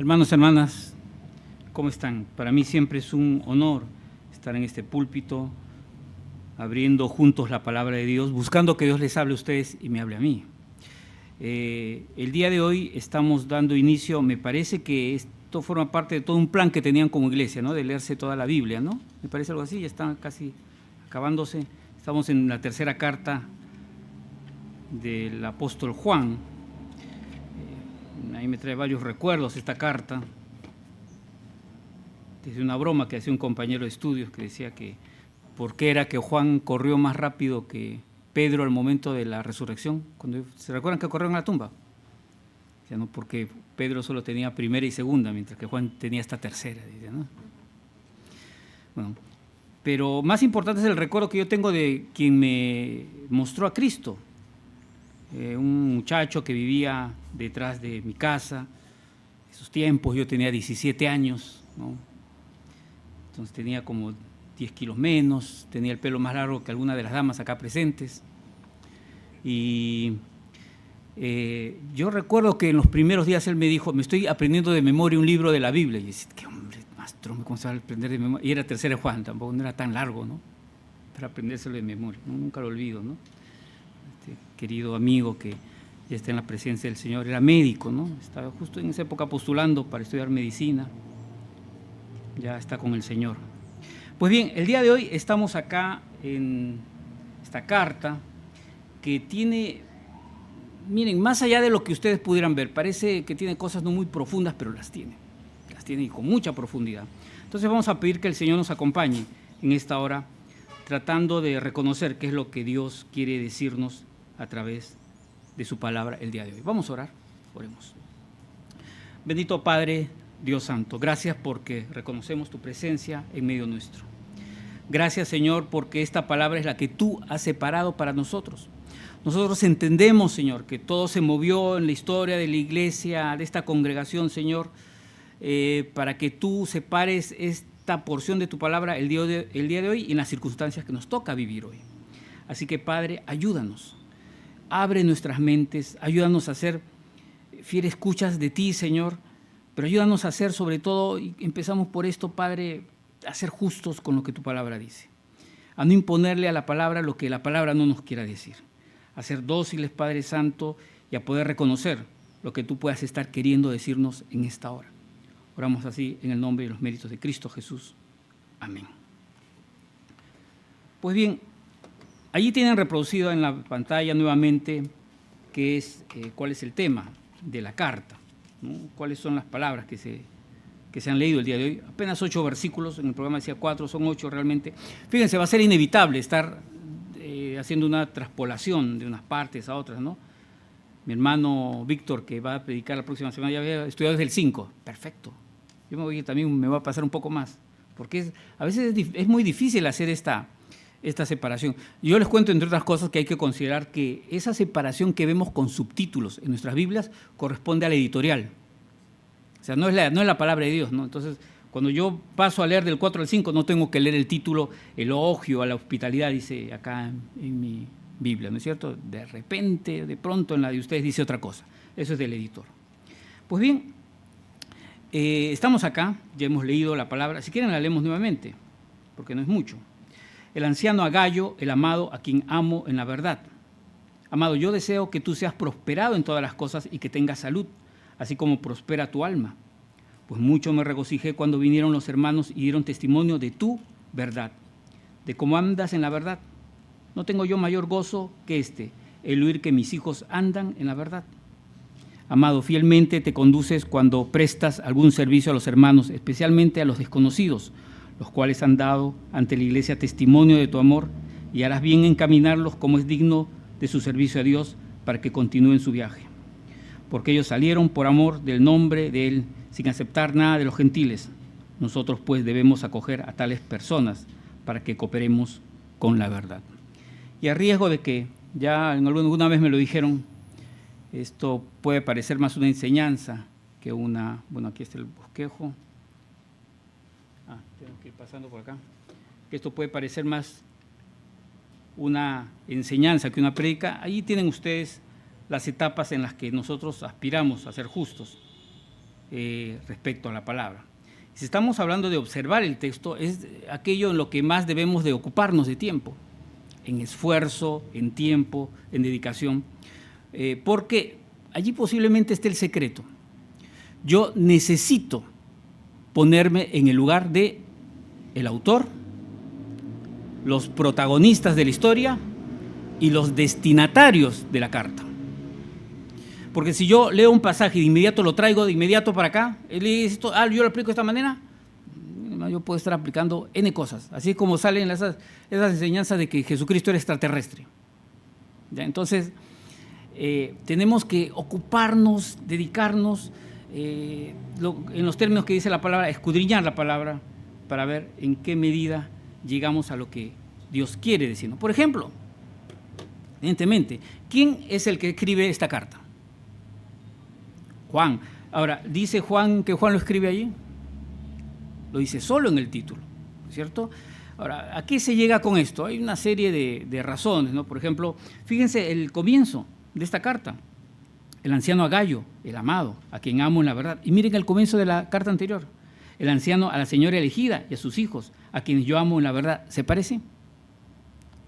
Hermanos, hermanas, ¿cómo están? Para mí siempre es un honor estar en este púlpito, abriendo juntos la palabra de Dios, buscando que Dios les hable a ustedes y me hable a mí. El día de hoy estamos dando inicio, me parece que esto forma parte de todo un plan que tenían como iglesia, ¿no? De leerse toda la Biblia, ¿no? Me parece algo así, ya está casi acabándose. Estamos en la tercera carta del apóstol Juan. Ahí me trae varios recuerdos esta carta. Desde una broma que hacía un compañero de estudios que decía que por qué era que Juan corrió más rápido que Pedro al momento de la resurrección. ¿Se recuerdan que corrieron a la tumba? O sea, no, porque Pedro solo tenía primera y segunda, mientras que Juan tenía esta tercera. Dice, ¿no? Bueno, pero más importante es el recuerdo que yo tengo de quien me mostró a Cristo. Un muchacho que vivía detrás de mi casa. En esos tiempos yo tenía 17 años, ¿no? Entonces tenía como 10 kilos menos, tenía el pelo más largo que alguna de las damas acá presentes. Y yo recuerdo que en los primeros días él me dijo, me estoy aprendiendo de memoria un libro de la Biblia. Y yo decía, qué hombre más tronco, ¿cómo se va a aprender de memoria? Y era tercera de Juan, tampoco no era tan largo, ¿no? Para aprendérselo de memoria, ¿no? Nunca lo olvido, ¿no? Este querido amigo que ya está en la presencia del Señor, era médico, ¿no? Estaba justo en esa época postulando para estudiar medicina. Ya está con el Señor. Pues bien, el día de hoy estamos acá en esta carta que tiene, miren, más allá de lo que ustedes pudieran ver, parece que tiene cosas no muy profundas, pero las tiene y con mucha profundidad. Entonces vamos a pedir que el Señor nos acompañe en esta hora, tratando de reconocer qué es lo que Dios quiere decirnos a través de su palabra el día de hoy. Vamos a orar, oremos. Bendito Padre, Dios Santo, gracias porque reconocemos tu presencia en medio nuestro. Gracias, Señor, porque esta palabra es la que tú has separado para nosotros. Nosotros entendemos, Señor, que todo se movió en la historia de la iglesia, de esta congregación, Señor, para que tú separes esta porción de tu palabra el día de hoy y en las circunstancias que nos toca vivir hoy. Así que, Padre, ayúdanos, abre nuestras mentes, ayúdanos a ser fieles escuchas de ti, Señor, pero ayúdanos a ser, sobre todo, y empezamos por esto, Padre, a ser justos con lo que tu palabra dice, a no imponerle a la palabra lo que la palabra no nos quiera decir, a ser dóciles, Padre Santo, y a poder reconocer lo que tú puedas estar queriendo decirnos en esta hora. Oramos así en el nombre y los méritos de Cristo Jesús. Amén. Pues bien, allí tienen reproducido en la pantalla nuevamente cuál es el tema de la carta, ¿no? Cuáles son las palabras que se han leído el día de hoy. Apenas 8 versículos, en el programa decía 4, son 8 realmente. Fíjense, va a ser inevitable estar haciendo una traspolación de unas partes a otras, ¿no? Mi hermano Víctor, que va a predicar la próxima semana, ya había estudiado desde el 5. Perfecto. Yo también me va a pasar un poco más, porque a veces es muy difícil hacer esta separación. Yo les cuento, entre otras cosas, que hay que considerar que esa separación que vemos con subtítulos en nuestras Biblias corresponde al editorial. O sea, no es la palabra de Dios, ¿no? Entonces, cuando yo paso a leer del 4 al 5, no tengo que leer el título elogio a la hospitalidad, dice acá en mi Biblia, ¿no es cierto? De repente, de pronto, en la de ustedes dice otra cosa. Eso es del editor. Pues bien, estamos acá, ya hemos leído la palabra. Si quieren la leemos nuevamente, porque no es mucho. El anciano Agallo, el amado, a quien amo en la verdad. Amado, yo deseo que tú seas prosperado en todas las cosas y que tengas salud, así como prospera tu alma. Pues mucho me regocijé cuando vinieron los hermanos y dieron testimonio de tu verdad, de cómo andas en la verdad. No tengo yo mayor gozo que el oír que mis hijos andan en la verdad. Amado, fielmente te conduces cuando prestas algún servicio a los hermanos, especialmente a los desconocidos, los cuales han dado ante la iglesia testimonio de tu amor, y harás bien encaminarlos como es digno de su servicio a Dios para que continúen su viaje. Porque ellos salieron por amor del nombre de Él, sin aceptar nada de los gentiles. Nosotros pues debemos acoger a tales personas para que cooperemos con la verdad. Y a riesgo de que, ya alguna vez me lo dijeron, esto puede parecer más una enseñanza que una... Bueno, aquí está el bosquejo. Tengo que ir pasando por acá. Que esto puede parecer más una enseñanza que una prédica. Allí tienen ustedes las etapas en las que nosotros aspiramos a ser justos. respecto a la palabra. Si estamos hablando de observar el texto, es aquello en lo que más debemos de ocuparnos de tiempo, en esfuerzo, en tiempo, en dedicación, porque allí posiblemente esté el secreto. Yo necesito ponerme en el lugar de el autor, los protagonistas de la historia y los destinatarios de la carta. Porque si yo leo un pasaje y de inmediato lo traigo de inmediato para acá, yo lo aplico de esta manera, yo puedo estar aplicando N cosas. Así como salen esas enseñanzas de que Jesucristo era extraterrestre. ¿Ya? Entonces, tenemos que ocuparnos, dedicarnos, en los términos que dice la palabra, escudriñar la palabra para ver en qué medida llegamos a lo que Dios quiere decirnos. Por ejemplo, evidentemente, ¿quién es el que escribe esta carta? Juan. Ahora, ¿dice Juan que Juan lo escribe allí? Lo dice solo en el título, ¿cierto? Ahora, ¿a qué se llega con esto? Hay una serie de razones, ¿no? Por ejemplo, fíjense el comienzo de esta carta. El anciano a Gayo, el amado, a quien amo en la verdad. Y miren el comienzo de la carta anterior. El anciano a la señora elegida y a sus hijos, a quienes yo amo en la verdad. ¿Se parece?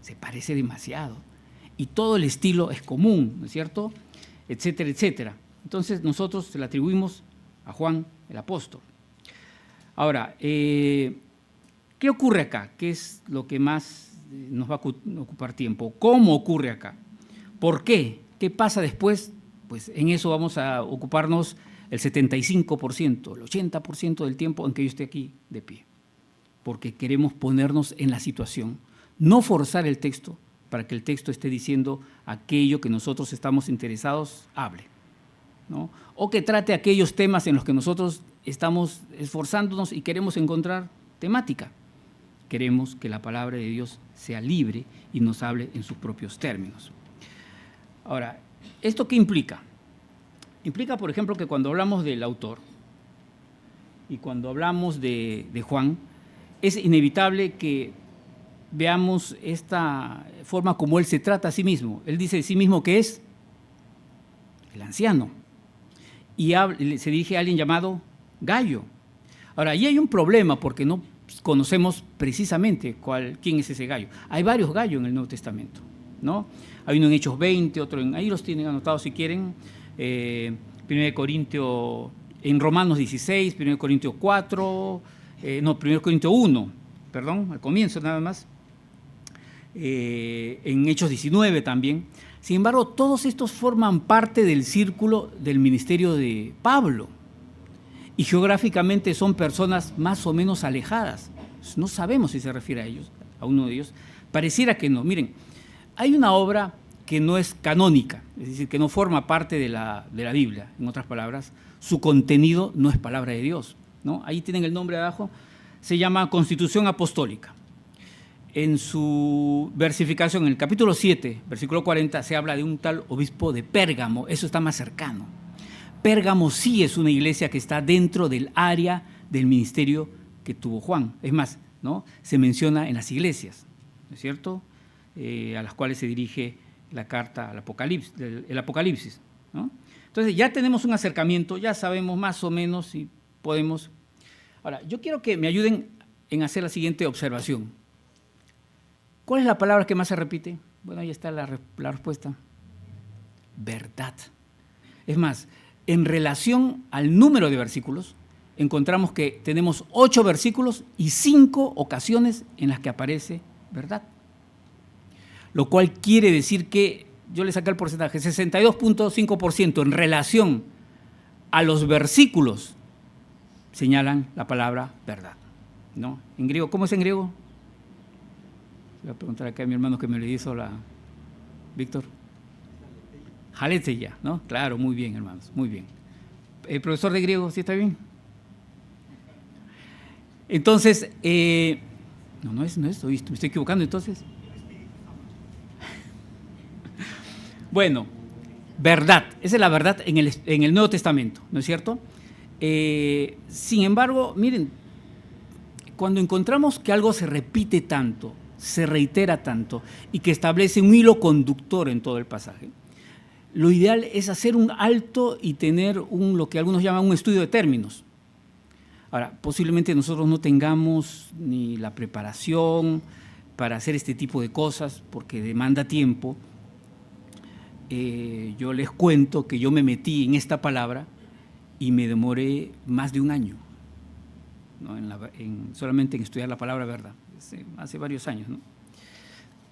Se parece demasiado. Y todo el estilo es común, ¿no es cierto? Etcétera, etcétera. Entonces nosotros se le atribuimos a Juan el apóstol. Ahora, ¿qué ocurre acá? ¿Qué es lo que más nos va a ocupar tiempo? ¿Cómo ocurre acá? ¿Por qué? ¿Qué pasa después? Pues en eso vamos a ocuparnos el 75%, el 80% del tiempo en que yo esté aquí de pie. Porque queremos ponernos en la situación, no forzar el texto para que el texto esté diciendo aquello que nosotros estamos interesados, hable, ¿no? O que trate aquellos temas en los que nosotros estamos esforzándonos y queremos encontrar temática. Queremos que la palabra de Dios sea libre y nos hable en sus propios términos. Ahora, ¿esto qué implica? Implica, por ejemplo, que cuando hablamos del autor y cuando hablamos de Juan, es inevitable que veamos esta forma como él se trata a sí mismo. Él dice de sí mismo que es el anciano y se dirige a alguien llamado Gayo. Ahora, ahí hay un problema porque no conocemos precisamente quién es ese Gayo. Hay varios Gayos en el Nuevo Testamento, ¿no? Hay uno en Hechos 20, otro ahí los tienen anotados si quieren, 1 Corintios, en Romanos 16, 1 Corintios 4, 1 Corintios 1, perdón, al comienzo nada más, en Hechos 19 también. Sin embargo, todos estos forman parte del círculo del ministerio de Pablo y geográficamente son personas más o menos alejadas. No sabemos si se refiere a ellos, a uno de ellos. Pareciera que no. Miren, hay una obra que no es canónica, es decir, que no forma parte de la Biblia, en otras palabras, su contenido no es palabra de Dios, ¿no? Ahí tienen el nombre abajo, se llama Constitución Apostólica. En su versificación, en el capítulo 7, versículo 40, se habla de un tal obispo de Pérgamo, eso está más cercano. Pérgamo sí es una iglesia que está dentro del área del ministerio que tuvo Juan, es más, ¿no? Se menciona en las iglesias, ¿no es cierto?, a las cuales se dirige la carta al Apocalipsis, el Apocalipsis, ¿no? Entonces ya tenemos un acercamiento, ya sabemos más o menos si podemos. Ahora, yo quiero que me ayuden en hacer la siguiente observación. ¿Cuál es la palabra que más se repite? Bueno, ahí está la respuesta. Verdad. Es más, en relación al número de versículos, encontramos que tenemos 8 versículos y 5 ocasiones en las que aparece verdad. Lo cual quiere decir que, yo le saqué el porcentaje, 62.5% en relación a los versículos señalan la palabra verdad, ¿no? En griego, ¿cómo es en griego? Voy a preguntar acá a mi hermano que me lo hizo Víctor. Jaleteia, ¿no? Claro, muy bien, hermanos, muy bien. ¿El profesor de griego sí está bien? Entonces, no es, me estoy equivocando entonces. Bueno, verdad, esa es la verdad en el Nuevo Testamento, ¿no es cierto? Sin embargo, miren, cuando encontramos que algo se repite tanto, se reitera tanto y que establece un hilo conductor en todo el pasaje, lo ideal es hacer un alto y tener lo que algunos llaman un estudio de términos. Ahora, posiblemente nosotros no tengamos ni la preparación para hacer este tipo de cosas porque demanda tiempo. Yo les cuento que yo me metí en esta palabra y me demoré más de un año, ¿no? Solamente en estudiar la palabra verdad, hace varios años, ¿no?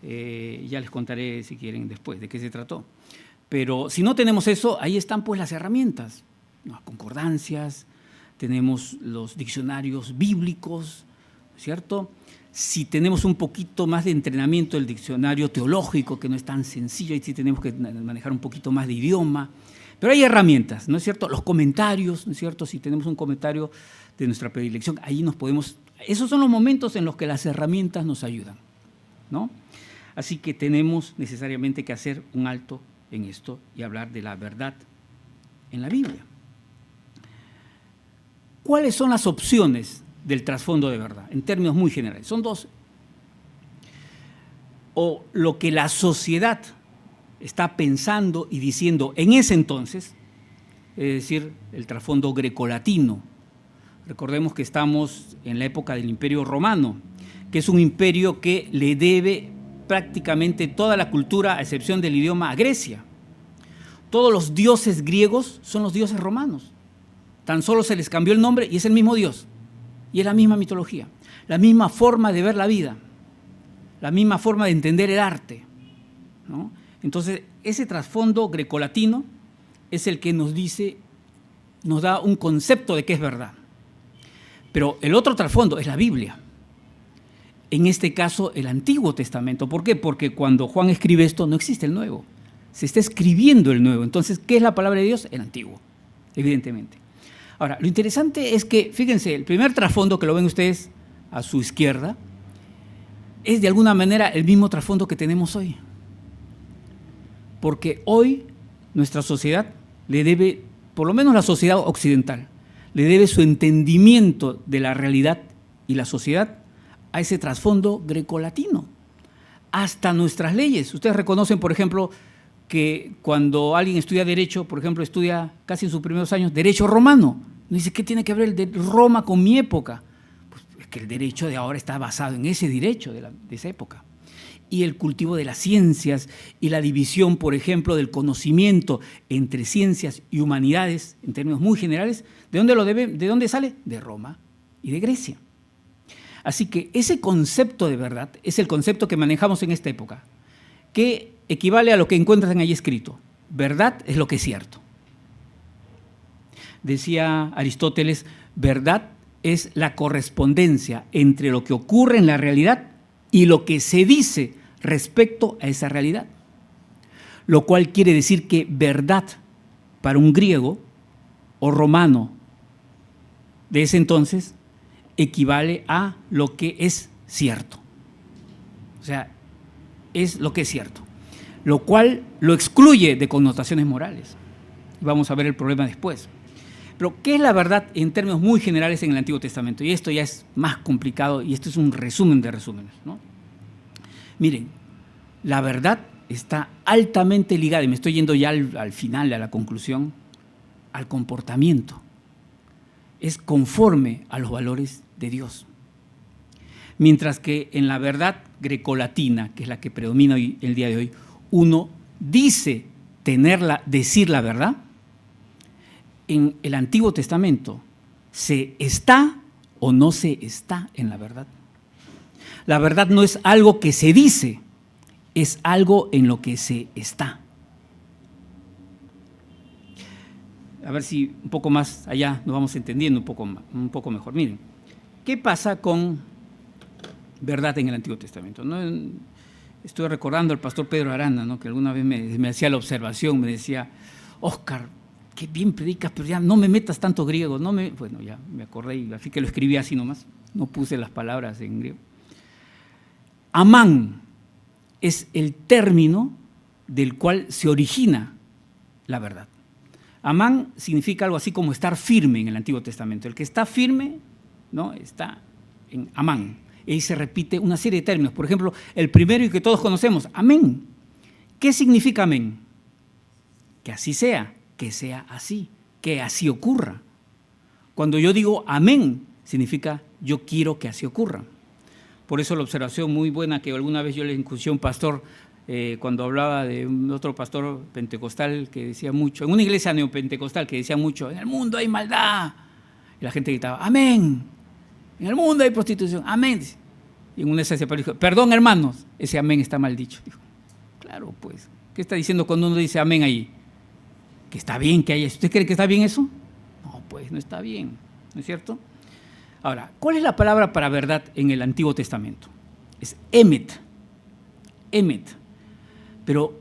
Ya les contaré, si quieren, después de qué se trató. Pero si no tenemos eso, ahí están pues las herramientas, ¿no? Concordancias, tenemos los diccionarios bíblicos, ¿cierto? Si tenemos un poquito más de entrenamiento del diccionario teológico, que no es tan sencillo, ahí sí tenemos que manejar un poquito más de idioma, pero hay herramientas, ¿no es cierto? Los comentarios, ¿no es cierto? Si tenemos un comentario de nuestra predilección, ahí nos podemos… Esos son los momentos en los que las herramientas nos ayudan, ¿no? Así que tenemos necesariamente que hacer un alto en esto y hablar de la verdad en la Biblia. ¿Cuáles son las opciones del trasfondo de verdad? En términos muy generales, son dos. O lo que la sociedad está pensando y diciendo en ese entonces, es decir, el trasfondo grecolatino. Recordemos que estamos en la época del Imperio Romano, que es un imperio que le debe prácticamente toda la cultura, a excepción del idioma, a Grecia. Todos los dioses griegos son los dioses romanos. Tan solo se les cambió el nombre y es el mismo Dios. Y es la misma mitología, la misma forma de ver la vida, la misma forma de entender el arte, ¿no? Entonces, ese trasfondo grecolatino es el que nos dice, nos da un concepto de qué es verdad. Pero el otro trasfondo es la Biblia. En este caso, el Antiguo Testamento. ¿Por qué? Porque cuando Juan escribe esto, no existe el Nuevo. Se está escribiendo el Nuevo. Entonces, ¿qué es la palabra de Dios? El Antiguo, evidentemente. Ahora, lo interesante es que, fíjense, el primer trasfondo que lo ven ustedes a su izquierda es de alguna manera el mismo trasfondo que tenemos hoy. Porque hoy nuestra sociedad le debe, por lo menos la sociedad occidental, le debe su entendimiento de la realidad y la sociedad a ese trasfondo grecolatino. Hasta nuestras leyes. Ustedes reconocen, por ejemplo, que cuando alguien estudia Derecho, por ejemplo, estudia casi en sus primeros años Derecho romano. No dice, ¿qué tiene que ver el de Roma con mi época? Pues es que el derecho de ahora está basado en ese derecho de esa época. Y el cultivo de las ciencias y la división, por ejemplo, del conocimiento entre ciencias y humanidades, en términos muy generales, ¿de dónde sale? De Roma y de Grecia. Así que ese concepto de verdad es el concepto que manejamos en esta época, que equivale a lo que encuentran ahí escrito. Verdad es lo que es cierto. Decía Aristóteles, verdad es la correspondencia entre lo que ocurre en la realidad y lo que se dice respecto a esa realidad. Lo cual quiere decir que verdad para un griego o romano de ese entonces equivale a lo que es cierto. O sea, es lo que es cierto. Lo cual lo excluye de connotaciones morales. Vamos a ver el problema después. Pero, ¿qué es la verdad en términos muy generales en el Antiguo Testamento? Y esto ya es más complicado y esto es un resumen de resúmenes, ¿no? Miren, la verdad está altamente ligada, y me estoy yendo ya al final, a la conclusión, al comportamiento. Es conforme a los valores de Dios. Mientras que en la verdad grecolatina, que es la que predomina hoy, el día de hoy, uno dice decir la verdad, en el Antiguo Testamento se está o no se está en la verdad. La verdad no es algo que se dice, es algo en lo que se está. A ver si un poco más allá nos vamos entendiendo un poco mejor. Miren, ¿qué pasa con verdad en el Antiguo Testamento? ¿No? Estoy recordando al pastor Pedro Aranda, ¿no? Que alguna vez me hacía la observación, me decía, Óscar, qué bien predicas, pero ya no me metas tanto griego. Bueno, ya me acordé y así que lo escribí así nomás, no puse las palabras en griego. Amán es el término del cual se origina la verdad. Amán significa algo así como estar firme en el Antiguo Testamento. El que está firme, ¿no?, está en Amán. Y ahí se repite una serie de términos. Por ejemplo, el primero y que todos conocemos, amén. ¿Qué significa amén? que así sea, que sea así, que así ocurra. Cuando yo digo amén, significa yo quiero que así ocurra. Por eso la observación muy buena que alguna vez yo le escuché a un pastor cuando hablaba de un otro pastor pentecostal que decía mucho, en una iglesia neopentecostal que decía mucho, en el mundo hay maldad. Y la gente gritaba, amén. En el mundo hay prostitución, amén. Y en una se separó y dijo, perdón hermanos, ese amén está mal dicho. Dijo, claro, pues, ¿qué está diciendo cuando uno dice amén ahí? Que está bien que haya eso. ¿Usted cree que está bien eso? No, pues no está bien, ¿no es cierto? Ahora, ¿cuál es la palabra para verdad en el Antiguo Testamento? Es emet, emet. Pero,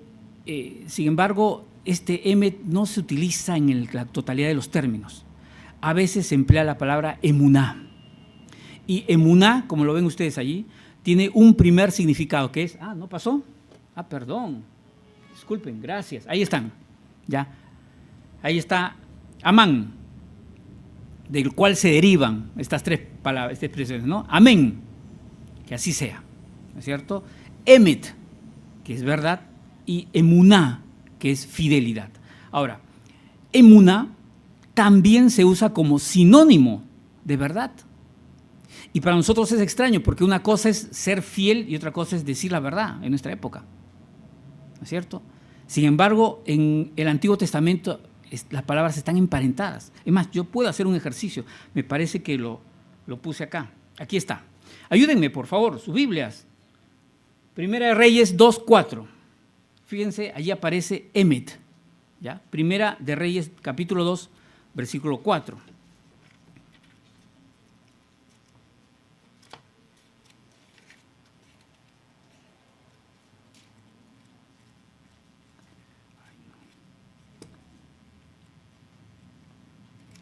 sin embargo, este emet no se utiliza en la totalidad de los términos. A veces se emplea la palabra emuná. Y emuná, como lo ven ustedes allí, tiene un primer significado que es, ¿no pasó? Perdón, disculpen, gracias. Ahí están, ya. Ahí está amán, del cual se derivan estas tres palabras, estas expresiones, ¿no? Amén, que así sea, ¿no es cierto? Emet, que es verdad, y emuná, que es fidelidad. Ahora, emuná también se usa como sinónimo de verdad. Y para nosotros es extraño, porque una cosa es ser fiel y otra cosa es decir la verdad en nuestra época, ¿no es cierto? Sin embargo, en el Antiguo Testamento las palabras están emparentadas. Es más, yo puedo hacer un ejercicio. Me parece que lo puse acá. Aquí está. Ayúdenme, por favor, sus Biblias. Primera de Reyes 2:4. Fíjense, allí aparece emet. ¿Ya? Primera de Reyes, capítulo 2, versículo 4.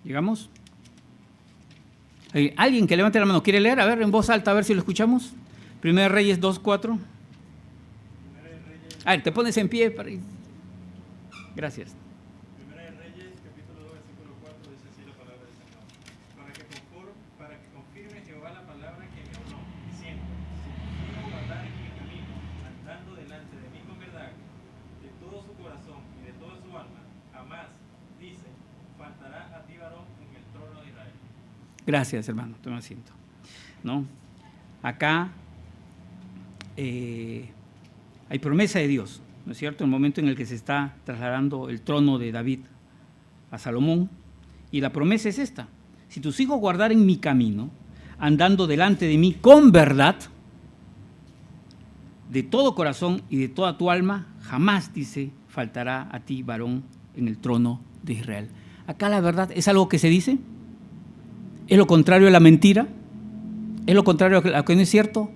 ¿Llegamos? ¿Alguien que levante la mano quiere leer? A ver, en voz alta, a ver si lo escuchamos. Primera de Reyes 2:4. A ver, te pones en pie. Gracias. Primera de Reyes, capítulo 2, versículo 4, dice así la palabra del Señor. Para que confirme Jehová la palabra que me habló, diciendo, si tu hijo guardare mi camino, andando delante de mí con verdad, de todo su corazón y de toda su alma, jamás, dice, faltará a ti varón en el trono de Israel. Gracias, hermano, toma asiento. ¿No? Acá hay promesa de Dios, ¿no es cierto? En el momento en el que se está trasladando el trono de David a Salomón, y la promesa es esta: si tus hijos guardaren mi camino, andando delante de mí con verdad, de todo corazón y de toda tu alma, jamás, dice, faltará a ti varón en el trono de Israel. Acá la verdad es algo que se dice, es lo contrario a la mentira, es lo contrario a lo que no es cierto.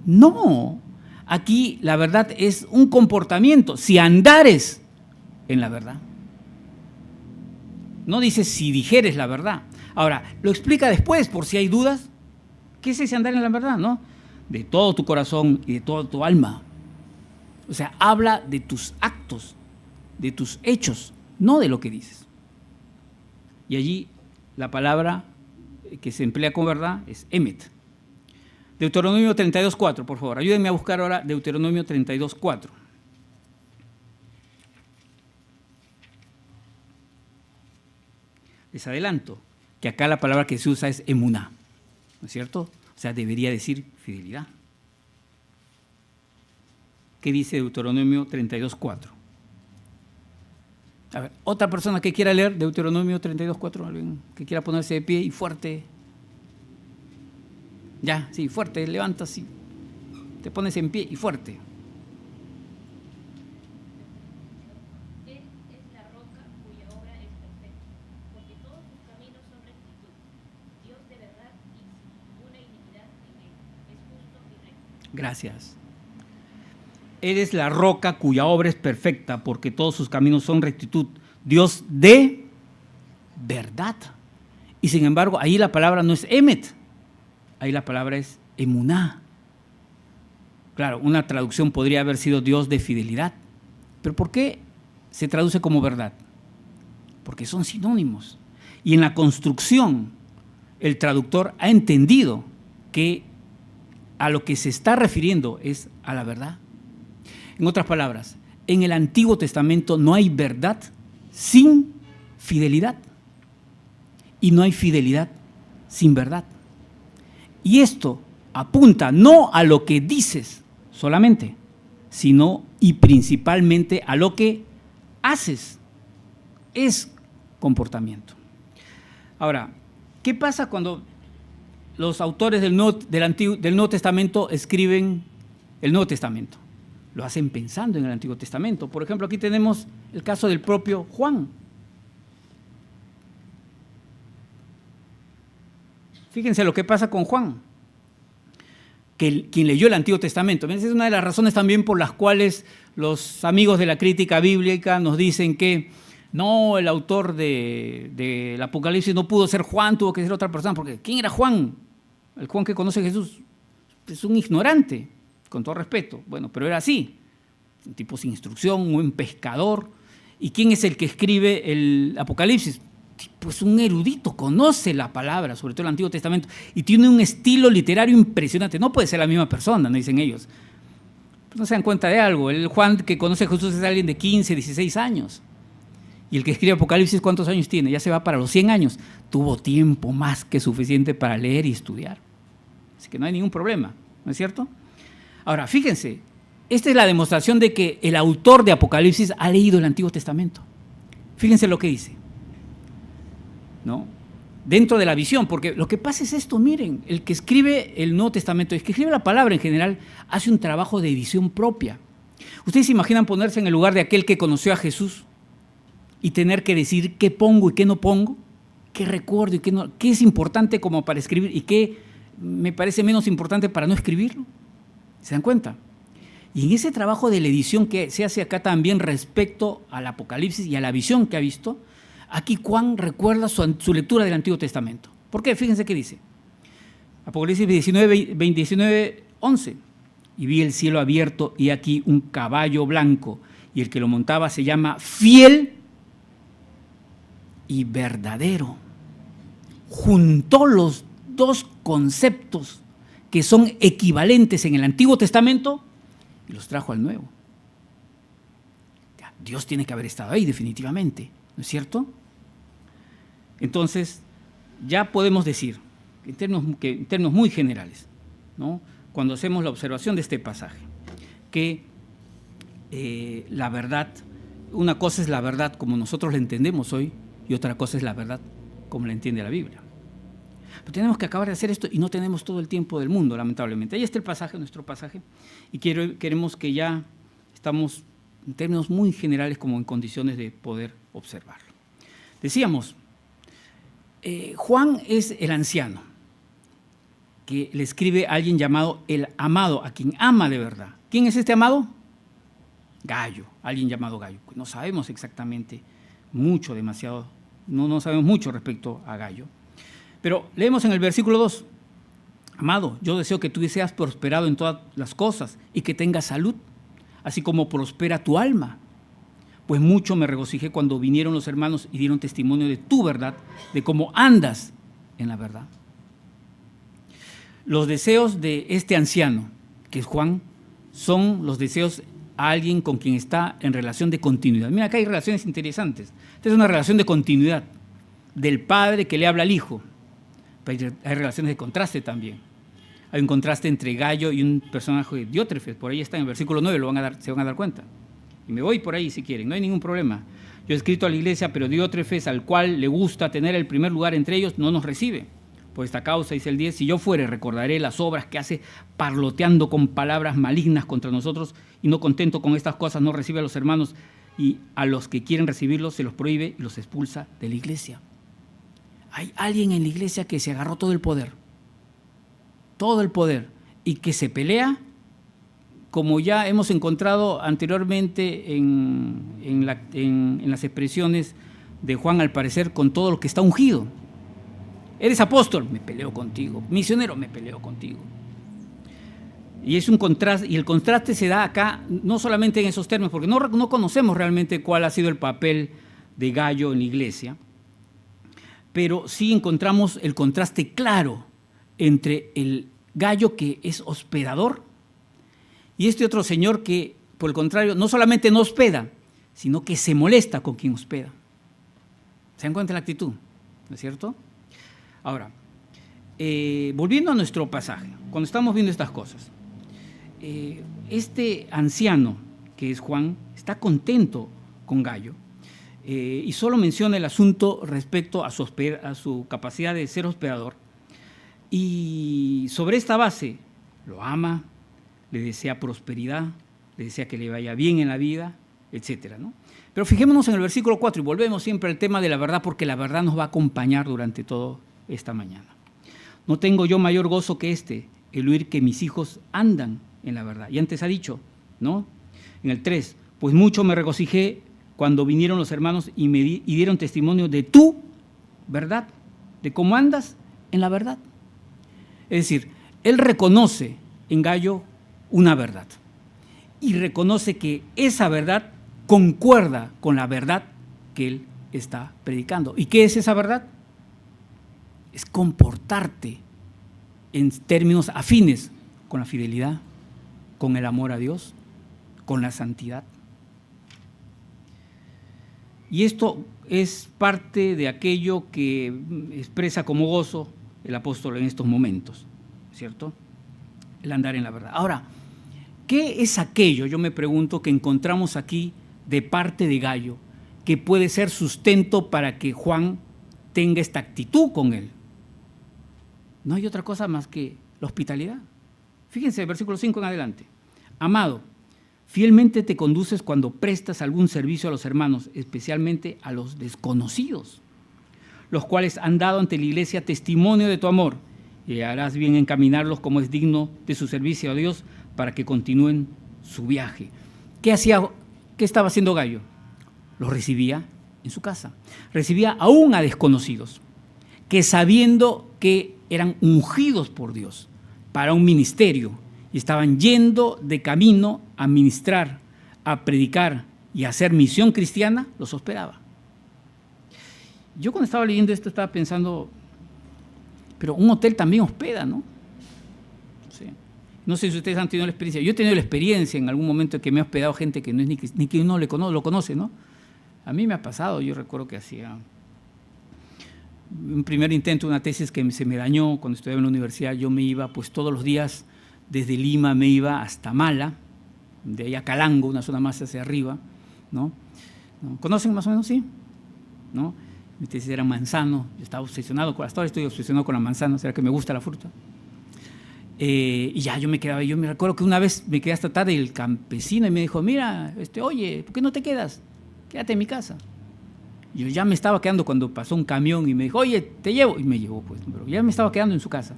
No, aquí la verdad es un comportamiento, si andares en la verdad. No dice si dijeres la verdad. Ahora, lo explica después por si hay dudas. ¿Qué es ese andar en la verdad? ¿No? De todo tu corazón y de toda tu alma. O sea, habla de tus actos, de tus hechos, no de lo que dices. Y allí la palabra que se emplea con verdad es emet. Deuteronomio 32:4, por favor. Ayúdenme a buscar ahora Deuteronomio 32:4. Les adelanto que acá la palabra que se usa es emuná, ¿no es cierto? O sea, debería decir fidelidad. ¿Qué dice Deuteronomio 32:4? A ver, otra persona que quiera leer Deuteronomio 32:4, alguien que quiera ponerse de pie y fuerte. Ya, sí, fuerte, levanta así. Te pones en pie y fuerte. Él es la roca cuya obra es perfecta, porque todos sus caminos son rectitud. Dios de verdad y sin ninguna iniquidad en él. Es justo y recto. Gracias. Él es la roca cuya obra es perfecta, porque todos sus caminos son rectitud. Dios de verdad. Y sin embargo, ahí la palabra no es emet, ahí la palabra es emuná. Claro, una traducción podría haber sido Dios de fidelidad. ¿Pero por qué se traduce como verdad? Porque son sinónimos. Y en la construcción, el traductor ha entendido que a lo que se está refiriendo es a la verdad. En otras palabras, en el Antiguo Testamento no hay verdad sin fidelidad. Y no hay fidelidad sin verdad. Y esto apunta no a lo que dices solamente, sino y principalmente a lo que haces. Es comportamiento. Ahora, ¿qué pasa cuando los autores del Nuevo Testamento escriben el Nuevo Testamento? Lo hacen pensando en el Antiguo Testamento. Por ejemplo, aquí tenemos el caso del propio Juan. Fíjense lo que pasa con Juan, quien leyó el Antiguo Testamento. Esa es una de las razones también por las cuales los amigos de la crítica bíblica nos dicen que no, el autor del Apocalipsis no pudo ser Juan, tuvo que ser otra persona, porque ¿quién era Juan? El Juan que conoce a Jesús es un ignorante, con todo respeto. Bueno, pero era así, un tipo sin instrucción, un buen pescador. ¿Y quién es el que escribe el Apocalipsis? Pues un erudito, conoce la palabra, sobre todo el Antiguo Testamento, y tiene un estilo literario impresionante. No puede ser la misma persona, no dicen ellos. Pero no se dan cuenta de algo. El Juan que conoce a Jesús es alguien de 15, 16 años. Y el que escribe Apocalipsis, ¿cuántos años tiene? Ya se va para los 100 años. Tuvo tiempo más que suficiente para leer y estudiar. Así que no hay ningún problema, ¿no es cierto? Ahora, fíjense, esta es la demostración de que el autor de Apocalipsis ha leído el Antiguo Testamento. Fíjense lo que dice, ¿no? Dentro de la visión, porque lo que pasa es esto, miren, el que escribe el Nuevo Testamento, el que escribe la palabra en general, hace un trabajo de edición propia. ¿Ustedes se imaginan ponerse en el lugar de aquel que conoció a Jesús y tener que decir qué pongo y qué no pongo? ¿Qué recuerdo y qué no? ¿Qué es importante como para escribir y qué me parece menos importante para no escribirlo? ¿Se dan cuenta? Y en ese trabajo de la edición que se hace acá también respecto al Apocalipsis y a la visión que ha visto, aquí Juan recuerda su lectura del Antiguo Testamento. ¿Por qué? Fíjense qué dice. Apocalipsis 19, 11. Y vi el cielo abierto y aquí un caballo blanco, y el que lo montaba se llama Fiel y Verdadero. Juntó los dos conceptos que son equivalentes en el Antiguo Testamento y los trajo al Nuevo. Dios tiene que haber estado ahí definitivamente, ¿no es cierto? Entonces, ya podemos decir, en términos muy generales, ¿no?, cuando hacemos la observación de este pasaje, que la verdad, una cosa es la verdad como nosotros la entendemos hoy y otra cosa es la verdad como la entiende la Biblia. Pero tenemos que acabar de hacer esto y no tenemos todo el tiempo del mundo, lamentablemente. Ahí está el pasaje, nuestro pasaje, y queremos que ya estamos en términos muy generales como en condiciones de poder observarlo. Decíamos, Juan es el anciano que le escribe a alguien llamado el amado, a quien ama de verdad. ¿Quién es este amado? Gallo, alguien llamado Gallo. No sabemos exactamente mucho, demasiado, no sabemos mucho respecto a Gallo. Pero leemos en el versículo 2, amado, yo deseo que tú seas prosperado en todas las cosas y que tengas salud, así como prospera tu alma. Pues mucho me regocijé cuando vinieron los hermanos y dieron testimonio de tu verdad, de cómo andas en la verdad. Los deseos de este anciano, que es Juan, son los deseos a alguien con quien está en relación de continuidad. Mira, acá hay relaciones interesantes. Esta es una relación de continuidad del padre que le habla al hijo. Pero hay relaciones de contraste también. Hay un contraste entre Gallo y un personaje de Diótrefes. Por ahí está en el versículo 9, se van a dar cuenta. Y me voy por ahí si quieren, no hay ningún problema. Yo he escrito a la iglesia, pero Diótrefes, al cual le gusta tener el primer lugar entre ellos, no nos recibe. Por esta causa, dice el 10, si yo fuere, recordaré las obras que hace parloteando con palabras malignas contra nosotros, y no contento con estas cosas, no recibe a los hermanos, y a los que quieren recibirlos se los prohíbe y los expulsa de la iglesia. Hay alguien en la iglesia que se agarró todo el poder, y que se pelea, como ya hemos encontrado anteriormente en las expresiones de Juan, al parecer, con todo lo que está ungido. Eres apóstol, me peleo contigo. Misionero, me peleo contigo. Y es un contraste, y el contraste se da acá no solamente en esos términos, porque no conocemos realmente cuál ha sido el papel de Gallo en la iglesia, pero sí encontramos el contraste claro entre el Gallo que es hospedador y este otro señor que por el contrario, no solamente no hospeda, sino que se molesta con quien hospeda. ¿Se dan cuenta de la actitud? ¿No es cierto? Ahora, volviendo a nuestro pasaje, cuando estamos viendo estas cosas, este anciano, que es Juan, está contento con Gayo y solo menciona el asunto respecto a su capacidad de ser hospedador. Y sobre esta base lo ama, le desea prosperidad, le desea que le vaya bien en la vida, etcétera, ¿no? Pero fijémonos en el versículo 4 y volvemos siempre al tema de la verdad, porque la verdad nos va a acompañar durante toda esta mañana. No tengo yo mayor gozo que el oír que mis hijos andan en la verdad. Y antes ha dicho, ¿no? En el 3, pues mucho me regocijé cuando vinieron los hermanos y dieron testimonio de tu verdad, de cómo andas en la verdad. Es decir, él reconoce en Gayo una verdad y reconoce que esa verdad concuerda con la verdad que él está predicando. ¿Y qué es esa verdad? Es comportarte en términos afines con la fidelidad, con el amor a Dios, con la santidad. Y esto es parte de aquello que expresa como gozo el apóstol en estos momentos, ¿cierto? El andar en la verdad. Ahora, ¿qué es aquello, yo me pregunto, que encontramos aquí de parte de Gayo, que puede ser sustento para que Juan tenga esta actitud con él? No hay otra cosa más que la hospitalidad. Fíjense, el versículo 5 en adelante. Amado, fielmente te conduces cuando prestas algún servicio a los hermanos, especialmente a los desconocidos, los cuales han dado ante la iglesia testimonio de tu amor, y harás bien encaminarlos como es digno de su servicio a Dios para que continúen su viaje. ¿Qué estaba haciendo Gayo? Los recibía en su casa. Recibía aún a desconocidos, que sabiendo que eran ungidos por Dios para un ministerio y estaban yendo de camino a ministrar, a predicar y a hacer misión cristiana, los hospedaba. Yo cuando estaba leyendo esto estaba pensando, pero un hotel también hospeda, ¿no? Sí. No sé si ustedes han tenido la experiencia. Yo he tenido la experiencia en algún momento que me ha hospedado gente que no es ni que uno lo conoce, ¿no? A mí me ha pasado, yo recuerdo que hacía un primer intento, una tesis que se me dañó cuando estudiaba en la universidad. Yo me iba pues todos los días desde Lima, me iba hasta Mala, de ahí a Calango, una zona más hacia arriba, ¿no? ¿Conocen más o menos? Sí, ¿no? Mi tesis era manzano, yo estaba obsesionado hasta ahora estoy obsesionado con la manzana, será que me gusta la fruta. Y ya yo me quedaba, yo me recuerdo que una vez me quedé hasta tarde el campesino y me dijo, mira, oye, ¿por qué no te quedas? Quédate en mi casa. Yo ya me estaba quedando cuando pasó un camión y me dijo, oye, te llevo. Y me llevó, pues, pero ya me estaba quedando en su casa.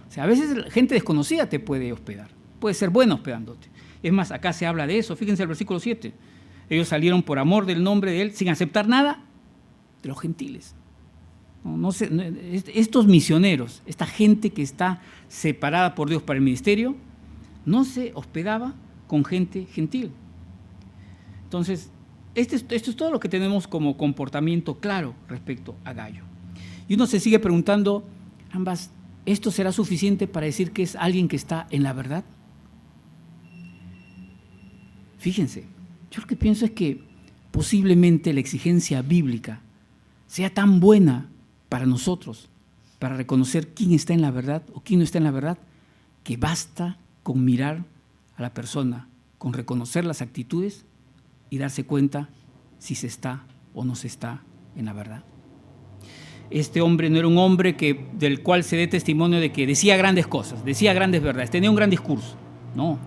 O sea, a veces gente desconocida te puede hospedar, puede ser buena hospedándote. Es más, acá se habla de eso, fíjense el versículo 7. Ellos salieron por amor del nombre de él, sin aceptar nada de los gentiles. Estos misioneros, esta gente que está separada por Dios para el ministerio, no se hospedaba con gente gentil. Entonces, esto es todo lo que tenemos como comportamiento claro respecto a Gayo. Y uno se sigue preguntando, ambas, ¿esto será suficiente para decir que es alguien que está en la verdad? Fíjense, yo lo que pienso es que posiblemente la exigencia bíblica sea tan buena para nosotros, para reconocer quién está en la verdad o quién no está en la verdad, que basta con mirar a la persona, con reconocer las actitudes y darse cuenta si se está o no se está en la verdad. Este hombre no era un hombre del cual se dé testimonio de que decía grandes cosas, decía grandes verdades, tenía un gran discurso. No,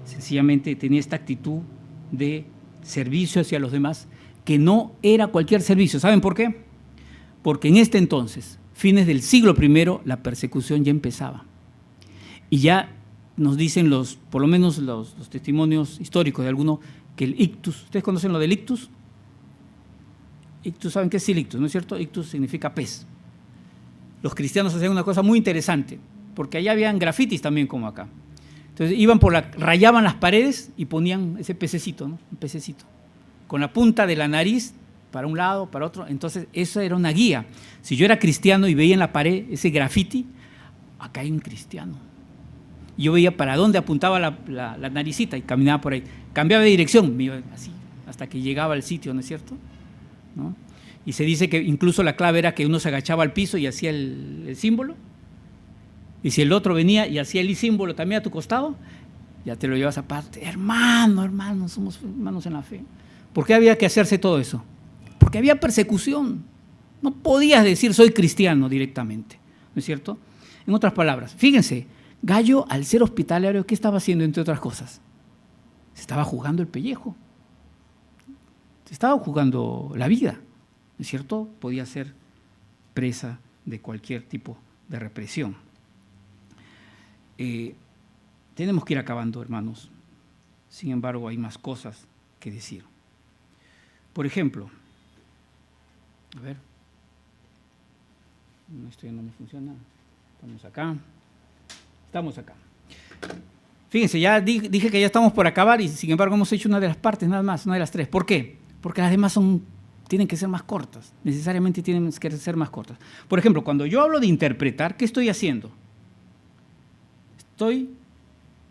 sencillamente tenía esta actitud de servicio hacia los demás, que no era cualquier servicio. ¿Saben por qué? Porque en este entonces, fines del siglo I, la persecución ya empezaba. Y ya nos dicen por lo menos los testimonios históricos de algunos, que el ictus, ¿ustedes conocen lo del ictus? Ictus, ¿saben qué es el ictus? ¿No es cierto? Ictus significa pez. Los cristianos hacían una cosa muy interesante, porque allá habían grafitis también como acá. Entonces rayaban las paredes y ponían ese pececito, ¿no? Un pececito, con la punta de la nariz para un lado, para otro. Entonces eso era una guía. Si yo era cristiano y veía en la pared ese grafiti, acá hay un cristiano. y yo veía para dónde apuntaba la naricita y caminaba por ahí. Cambiaba de dirección, me iba así, hasta que llegaba al sitio, ¿no es cierto? ¿No? Y se dice que incluso la clave era que uno se agachaba al piso y hacía el símbolo, y si el otro venía y hacía el símbolo también a tu costado, ya te lo llevas aparte. Hermano, somos hermanos en la fe. ¿Por qué había que hacerse todo eso? Porque había persecución. No podías decir soy cristiano directamente, ¿no es cierto? En otras palabras, fíjense, Gallo al ser hospitalario, ¿qué estaba haciendo entre otras cosas? Se estaba jugando el pellejo. Se estaba jugando la vida, ¿no es cierto? Podía ser presa de cualquier tipo de represión. Tenemos que ir acabando, hermanos. Sin embargo, hay más cosas que decir. Por ejemplo, a ver, esto ya no me funciona. Estamos acá. Fíjense, ya dije que ya estamos por acabar y sin embargo hemos hecho una de las partes nada más, una de las tres. ¿Por qué? Porque las demás tienen que ser más cortas, necesariamente tienen que ser más cortas. Por ejemplo, cuando yo hablo de interpretar, ¿qué estoy haciendo? Estoy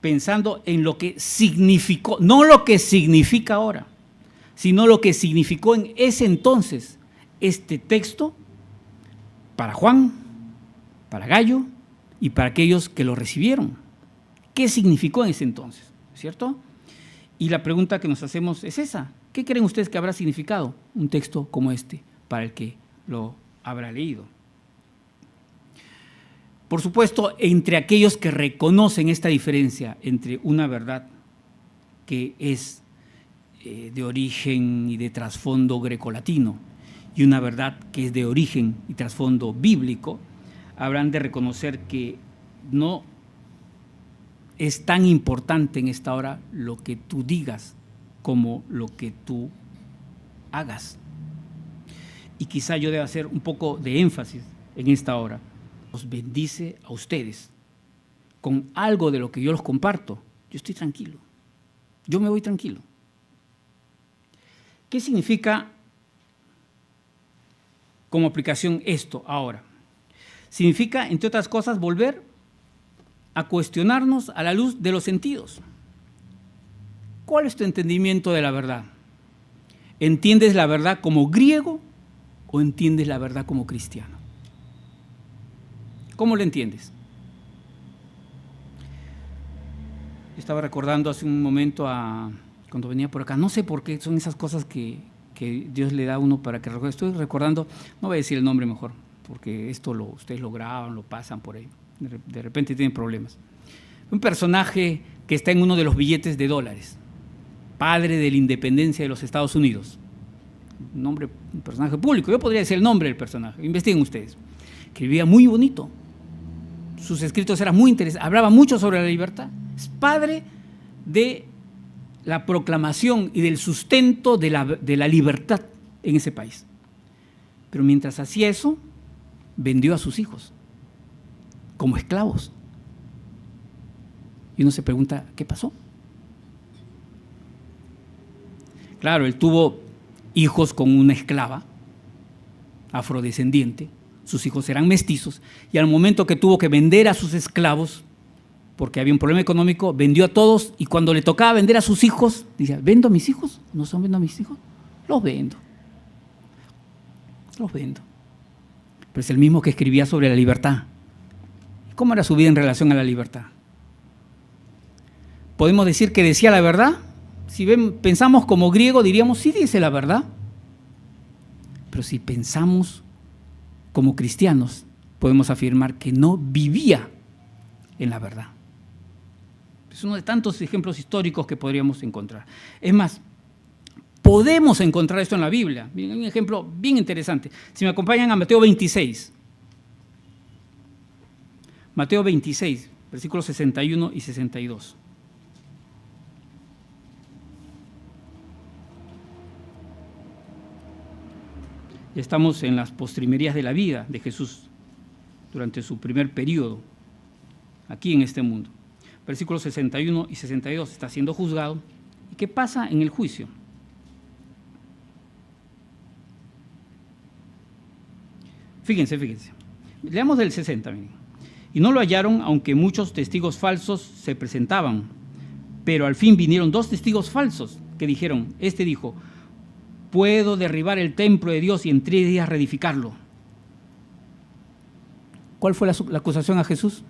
pensando en lo que significó, no lo que significa ahora, sino lo que significó en ese entonces este texto para Juan, para Gallo y para aquellos que lo recibieron. ¿Qué significó en ese entonces? ¿Cierto? Y la pregunta que nos hacemos es esa. ¿Qué creen ustedes que habrá significado un texto como este para el que lo habrá leído? Por supuesto, entre aquellos que reconocen esta diferencia entre una verdad que es de origen y de trasfondo grecolatino y una verdad que es de origen y trasfondo bíblico, habrán de reconocer que no es tan importante en esta hora lo que tú digas como lo que tú hagas. Y quizá yo deba hacer un poco de énfasis en esta hora. Os bendice a ustedes con algo de lo que yo los comparto. Yo estoy tranquilo. Yo me voy tranquilo. ¿Qué significa como aplicación esto ahora? Significa, entre otras cosas, volver a cuestionarnos a la luz de los sentidos. ¿Cuál es tu entendimiento de la verdad? ¿Entiendes la verdad como griego o entiendes la verdad como cristiano? ¿Cómo lo entiendes? Estaba recordando hace un momento cuando venía por acá, no sé por qué son esas cosas que Dios le da a uno para que recuerde. Estoy recordando, no voy a decir el nombre mejor, porque esto ustedes lo graban, lo pasan por ahí, de repente tienen problemas. Un personaje que está en uno de los billetes de dólares, padre de la independencia de los Estados Unidos, un personaje público, yo podría decir el nombre del personaje, investiguen ustedes, que vivía muy bonito, sus escritos eran muy interesantes, hablaba mucho sobre la libertad, es padre de la proclamación y del sustento de la libertad en ese país. Pero mientras hacía eso, vendió a sus hijos como esclavos. Y uno se pregunta, ¿qué pasó? Claro, él tuvo hijos con una esclava afrodescendiente, sus hijos eran mestizos, y al momento que tuvo que vender a sus esclavos, porque había un problema económico, vendió a todos, y cuando le tocaba vender a sus hijos, decía, ¿vendo a mis hijos? ¿No son vendo a mis hijos? Los vendo. Pero es el mismo que escribía sobre la libertad. ¿Cómo era su vida en relación a la libertad? ¿Podemos decir que decía la verdad? Si pensamos como griego, diríamos, sí dice la verdad. Pero si pensamos como cristianos, podemos afirmar que no vivía en la verdad. Es uno de tantos ejemplos históricos que podríamos encontrar. Es más, podemos encontrar esto en la Biblia. Miren, un ejemplo bien interesante. Si me acompañan a Mateo 26. Mateo 26, versículos 61 y 62. Ya estamos en las postrimerías de la vida de Jesús durante su primer periodo aquí en este mundo. Versículos 61 y 62, está siendo juzgado. ¿Y qué pasa en el juicio? Fíjense. Leamos del 60. Miren. Y no lo hallaron, aunque muchos testigos falsos se presentaban. Pero al fin vinieron 2 testigos falsos que dijeron, este dijo, puedo derribar el templo de Dios y en 3 días reedificarlo. ¿Cuál fue la acusación a Jesús?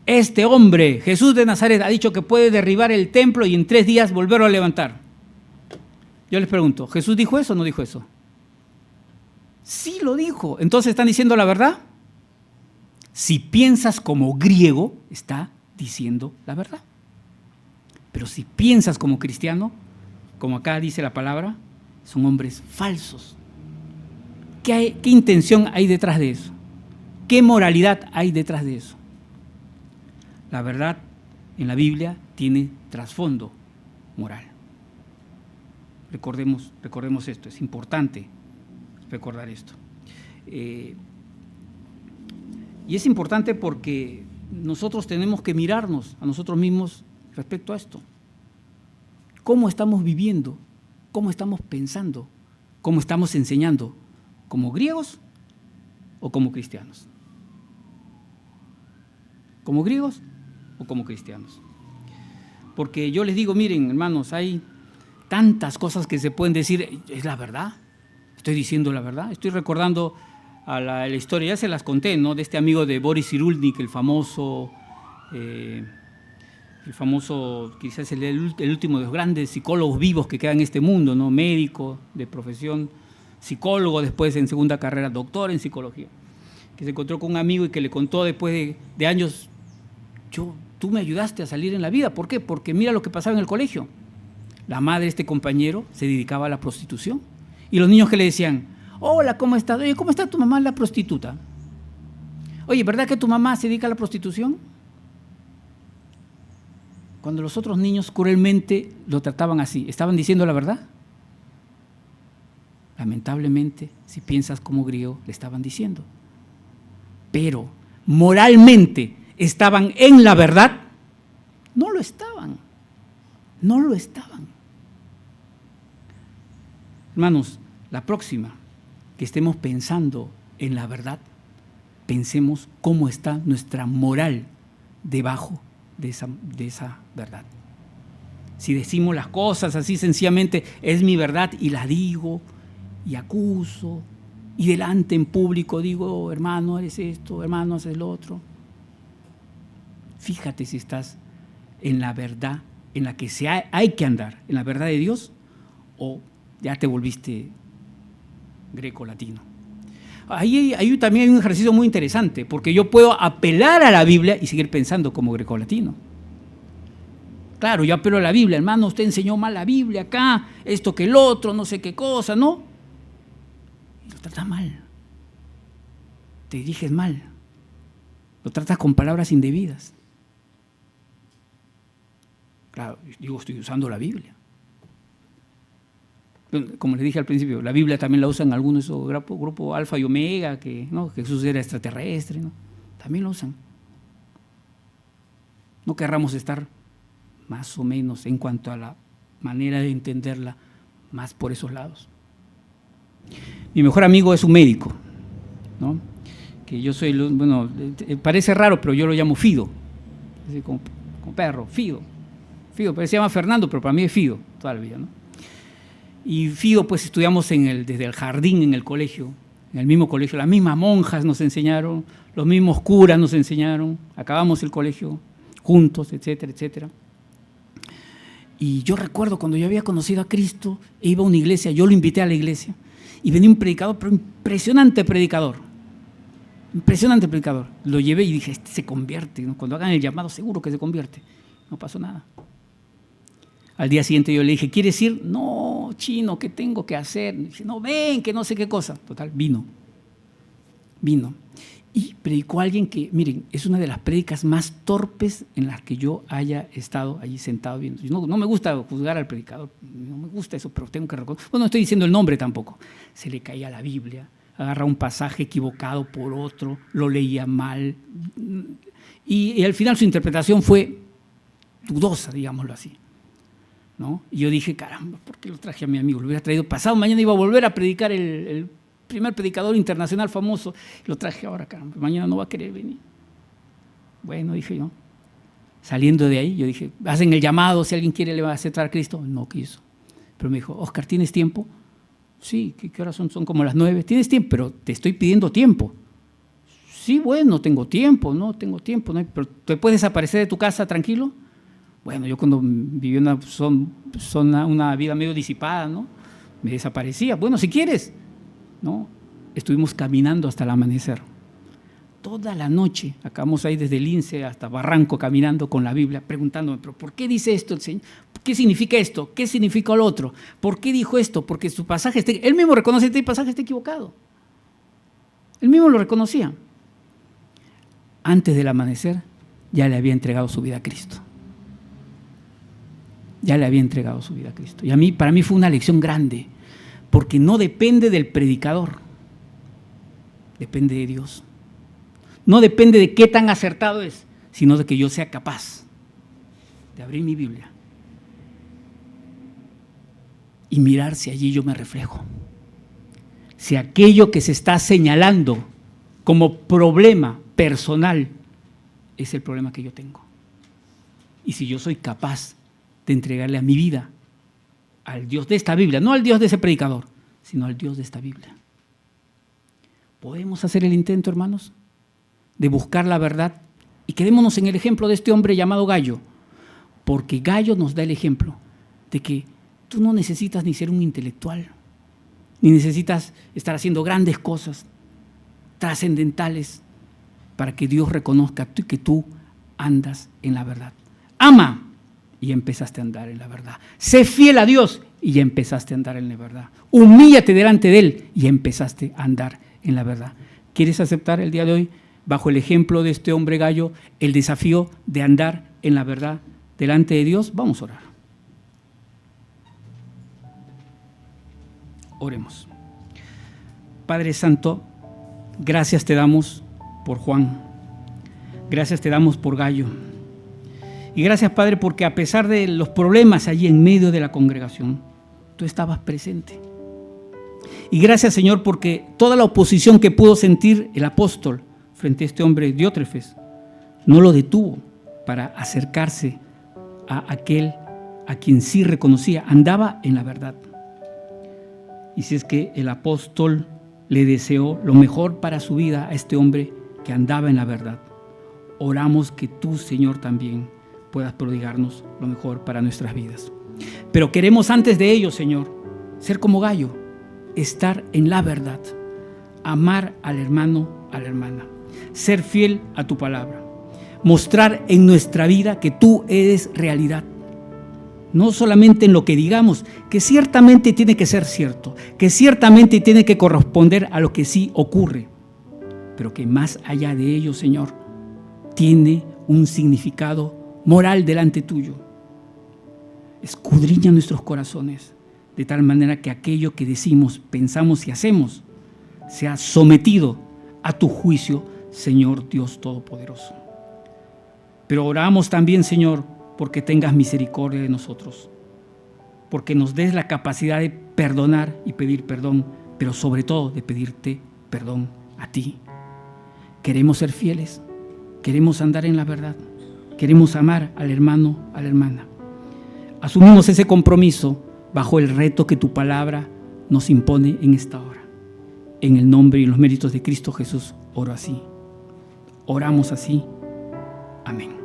Este hombre, Jesús de Nazaret, ha dicho que puede derribar el templo y en 3 días volverlo a levantar. Yo les pregunto, ¿Jesús dijo eso o no dijo eso? Sí lo dijo. Entonces, ¿están diciendo la verdad? Si piensas como griego, está diciendo la verdad. Pero si piensas como cristiano, como acá dice la palabra, son hombres falsos. ¿Qué intención hay detrás de eso? ¿Qué moralidad hay detrás de eso? La verdad en la Biblia tiene trasfondo moral. Recordemos esto, es importante recordar esto. Y es importante porque nosotros tenemos que mirarnos a nosotros mismos respecto a esto. ¿Cómo estamos viviendo? ¿Cómo estamos pensando? ¿Cómo estamos enseñando? ¿Como griegos o como cristianos? ¿Como griegos o como cristianos? Porque yo les digo, miren, hermanos, hay tantas cosas que se pueden decir, ¿es la verdad? ¿Estoy diciendo la verdad? Estoy recordando a la historia, ya se las conté, ¿no? De este amigo de Boris Cyrulnik, el famoso, quizás el último de los grandes psicólogos vivos que quedan en este mundo, ¿no? Médico de profesión, psicólogo, después en segunda carrera, doctor en psicología, que se encontró con un amigo y que le contó después de años, tú me ayudaste a salir en la vida. ¿Por qué? Porque mira lo que pasaba en el colegio. La madre de este compañero se dedicaba a la prostitución. Y los niños que le decían, hola, ¿cómo estás? Oye, ¿cómo está tu mamá, la prostituta? Oye, ¿verdad que tu mamá se dedica a la prostitución? Cuando los otros niños cruelmente lo trataban así, ¿estaban diciendo la verdad? Lamentablemente, si piensas como griego, le estaban diciendo. Pero moralmente, ¿estaban en la verdad? No lo estaban. No lo estaban. Hermanos, la próxima que estemos pensando en la verdad, pensemos cómo está nuestra moral debajo de esa verdad. Si decimos las cosas así sencillamente, es mi verdad y la digo y acuso y delante en público digo, hermano, eres esto, hermano, eres el otro. Fíjate si estás en la verdad en la que hay que andar, en la verdad de Dios, o ya te volviste greco-latino. Ahí también hay un ejercicio muy interesante, porque yo puedo apelar a la Biblia y seguir pensando como greco-latino. Claro, yo apelo a la Biblia, hermano, usted enseñó mal la Biblia acá, esto que el otro, no sé qué cosa, ¿no? Y lo tratas mal, te diriges mal, lo tratas con palabras indebidas. Claro, digo, estoy usando la Biblia. Como les dije al principio, la Biblia también la usan algunos de esos grupos Alfa y Omega, que ¿no? Jesús era extraterrestre, ¿no? También lo usan. No querramos estar más o menos en cuanto a la manera de entenderla más por esos lados. Mi mejor amigo es un médico, ¿no? Que yo soy, bueno, parece raro, pero yo lo llamo Fido, así como perro, Fido, pero se llama Fernando, pero para mí es Fido toda la vida, ¿no? Y Fido, pues estudiamos desde el jardín en el colegio, en el mismo colegio, las mismas monjas nos enseñaron, los mismos curas nos enseñaron, acabamos el colegio juntos, etcétera, etcétera. Y yo recuerdo cuando yo había conocido a Cristo e iba a una iglesia, yo lo invité a la iglesia y venía un predicador, pero impresionante predicador. Lo llevé y dije, este se convierte, ¿no? Cuando hagan el llamado seguro que se convierte. No pasó nada. Al día siguiente yo le dije, ¿quieres ir? No, chino, ¿qué tengo que hacer? Dice, no, ven, que no sé qué cosa. Total, vino. Y predicó a alguien que, miren, es una de las prédicas más torpes en las que yo haya estado allí sentado viendo. No me gusta juzgar al predicador, no me gusta eso, pero tengo que reconocer. Bueno, no estoy diciendo el nombre tampoco. Se le caía la Biblia, agarra un pasaje equivocado por otro, lo leía mal. Y al final su interpretación fue dudosa, digámoslo así, ¿no? Y yo dije, caramba, ¿por qué lo traje a mi amigo? Lo hubiera traído pasado, mañana iba a volver a predicar el primer predicador internacional famoso. Lo traje ahora, caramba, mañana no va a querer venir. Bueno, dije yo. Saliendo de ahí, yo dije, hacen el llamado, si alguien quiere le va a aceptar a Cristo. No quiso. Pero me dijo, Oscar, ¿tienes tiempo? Sí, ¿qué horas son? Son como las 9. ¿Tienes tiempo? Pero te estoy pidiendo tiempo. Sí, bueno, tengo tiempo, ¿no? Tengo tiempo, ¿no? Pero ¿te puedes aparecer de tu casa tranquilo? Bueno, yo cuando viví una vida medio disipada, ¿no? Me desaparecía. Bueno, si quieres, ¿no? Estuvimos caminando hasta el amanecer. Toda la noche, acabamos ahí desde Lince hasta Barranco caminando con la Biblia, preguntándome, ¿pero por qué dice esto el Señor? ¿Qué significa esto? ¿Qué significa lo otro? ¿Por qué dijo esto? Porque su pasaje, él mismo reconoce que este pasaje está equivocado. Él mismo lo reconocía. Antes del amanecer, ya le había entregado su vida a Cristo. Ya le había entregado su vida a Cristo. Y para mí fue una lección grande, porque no depende del predicador, depende de Dios. No depende de qué tan acertado es, sino de que yo sea capaz de abrir mi Biblia y mirar si allí yo me reflejo. Si aquello que se está señalando como problema personal es el problema que yo tengo. Y si yo soy capaz de entregarle a mi vida al Dios de esta Biblia, no al Dios de ese predicador, sino al Dios de esta Biblia. ¿Podemos hacer el intento, hermanos, de buscar la verdad? Y quedémonos en el ejemplo de este hombre llamado Gallo, porque Gallo nos da el ejemplo de que tú no necesitas ni ser un intelectual, ni necesitas estar haciendo grandes cosas trascendentales para que Dios reconozca que tú andas en la verdad. Ama y ya empezaste a andar en la verdad. Sé fiel a Dios y ya empezaste a andar en la verdad. Humíllate delante de Él y ya empezaste a andar en la verdad. ¿Quieres aceptar el día de hoy, bajo el ejemplo de este hombre Gallo, el desafío de andar en la verdad delante de Dios? Vamos a orar. Oremos. Padre Santo, gracias te damos por Juan. Gracias te damos por Gallo. Y gracias, Padre, porque a pesar de los problemas allí en medio de la congregación, tú estabas presente. Y gracias, Señor, porque toda la oposición que pudo sentir el apóstol frente a este hombre Diótrefes no lo detuvo para acercarse a aquel a quien sí reconocía, andaba en la verdad. Y si es que el apóstol le deseó lo mejor para su vida a este hombre que andaba en la verdad, oramos que tú, Señor, también puedas prodigarnos lo mejor para nuestras vidas. Pero queremos antes de ello, Señor, ser como Gallo, estar en la verdad, amar al hermano, a la hermana, ser fiel a tu palabra, mostrar en nuestra vida que tú eres realidad. No solamente en lo que digamos, que ciertamente tiene que ser cierto, que ciertamente tiene que corresponder a lo que sí ocurre, pero que más allá de ello, Señor, tiene un significado moral delante tuyo. Escudriña nuestros corazones de tal manera que aquello que decimos, pensamos y hacemos sea sometido a tu juicio, Señor Dios Todopoderoso. Pero oramos también, Señor, porque tengas misericordia de nosotros, porque nos des la capacidad de perdonar y pedir perdón, pero sobre todo de pedirte perdón a ti. Queremos ser fieles, queremos andar en la verdad, queremos amar al hermano, a la hermana. Asumimos ese compromiso bajo el reto que tu palabra nos impone en esta hora. En el nombre y en los méritos de Cristo Jesús, oro así. Oramos así. Amén.